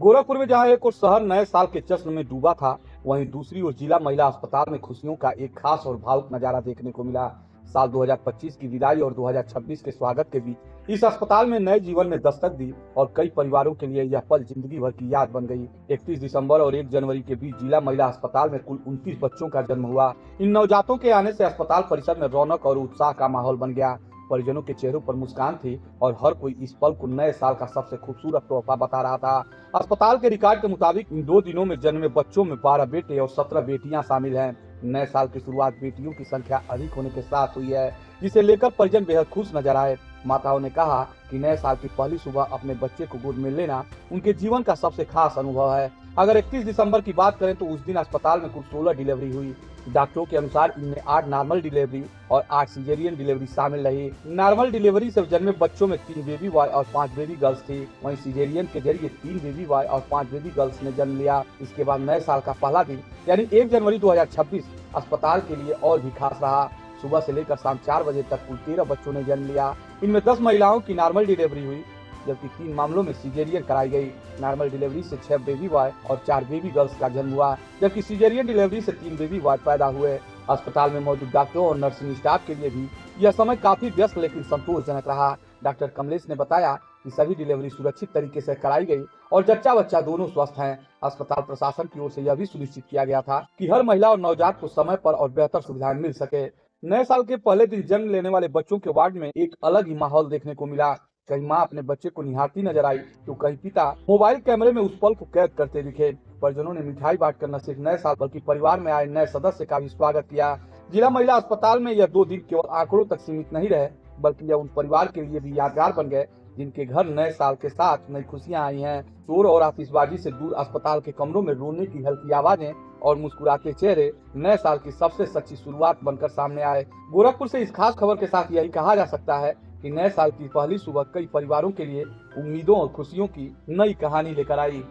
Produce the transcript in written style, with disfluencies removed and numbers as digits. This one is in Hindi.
गोरखपुर में जहां एक और शहर नए साल के जश्न में डूबा था, वहीं दूसरी ओर जिला महिला अस्पताल में खुशियों का एक खास और भावुक नजारा देखने को मिला। साल 2025 की विदाई और 2026 के स्वागत के बीच इस अस्पताल में नए जीवन ने दस्तक दी और कई परिवारों के लिए यह पल जिंदगी भर की याद बन गई। 31 दिसंबर और 1 जनवरी के बीच जिला महिला अस्पताल में कुल 29 बच्चों का जन्म हुआ। इन नवजातों के आने से अस्पताल परिसर में रौनक और उत्साह का माहौल बन गया। परिजनों के चेहरों पर मुस्कान थी और हर कोई इस पल को नए साल का सबसे खूबसूरत तोहफा बता रहा था। अस्पताल के रिकॉर्ड के मुताबिक इन 2 दिनों में जन्मे बच्चों में 12 बेटे और 17 बेटियां शामिल हैं। नए साल की शुरुआत बेटियों की संख्या अधिक होने के साथ हुई है, जिसे लेकर परिजन बेहद खुश नजर आए। माताओं ने कहा कि नए साल की पहली सुबह अपने बच्चे को गोद में लेना उनके जीवन का सबसे खास अनुभव है। अगर 31 दिसंबर की बात करें तो उस दिन अस्पताल में कुल 16 डिलीवरी हुई। डॉक्टरों के अनुसार इनमें 8 नॉर्मल डिलीवरी और 8 सिजेरियन डिलीवरी शामिल रही। नॉर्मल डिलीवरी से जन्मे बच्चों में 3 बेबी बॉय और 5 बेबी गर्ल्स थी। वहीं सिजेरियन के जरिए 3 बेबी बॉय और 5 बेबी गर्ल्स ने जन्म लिया। इसके बाद नए साल का पहला दिन यानी 1 जनवरी 2026 अस्पताल के लिए और भी खास रहा। सुबह से लेकर शाम 4 बजे तक कुल 13 बच्चों ने जन्म लिया। इनमें 10 महिलाओं की नॉर्मल डिलीवरी हुई, जबकि 3 मामलों में सिजेरियन कराई गई। नॉर्मल डिलीवरी से 6 बेबी बॉय और 4 बेबी गर्ल्स का जन्म हुआ, जबकि सिजेरियन डिलीवरी से 3 बेबी बॉय पैदा हुए। अस्पताल में मौजूद डॉक्टरों और नर्सिंग स्टाफ के लिए भी यह समय काफी व्यस्त लेकिन संतोषजनक रहा। डॉक्टर कमलेश ने बताया कि सभी डिलीवरी सुरक्षित तरीके से कराई गई और जच्चा बच्चा दोनों स्वस्थ हैं। अस्पताल प्रशासन की ओर से यह भी सुनिश्चित किया गया था कि हर महिला और नवजात को समय पर और बेहतर सुविधाएं मिल सके। नए साल के पहले दिन जन्म लेने वाले बच्चों के वार्ड में एक अलग ही माहौल देखने को मिला। कहीं माँ अपने बच्चे को निहारती नजर आई तो कहीं पिता मोबाइल कैमरे में उस पल को कैद करते दिखे। परिजनों ने मिठाई बांटकर न सिर्फ नए साल बल्कि परिवार में आए नए सदस्य का भी स्वागत किया। जिला महिला अस्पताल में यह 2 दिन केवल आंकड़ों तक सीमित नहीं रहे, बल्कि यह उन परिवार के लिए भी यादगार बन गए जिनके घर नए साल के साथ नई खुशियां आई हैं। शोर और आतिशबाजी से दूर अस्पताल के कमरों में रोने की हल्की आवाजें और मुस्कुराते चेहरे नए साल की सबसे सच्ची शुरुआत बनकर सामने आए। गोरखपुर से इस खास खबर के साथ यही कहा जा सकता है कि नए साल की पहली सुबह कई परिवारों के लिए उम्मीदों और खुशियों की नई कहानी लेकर आई।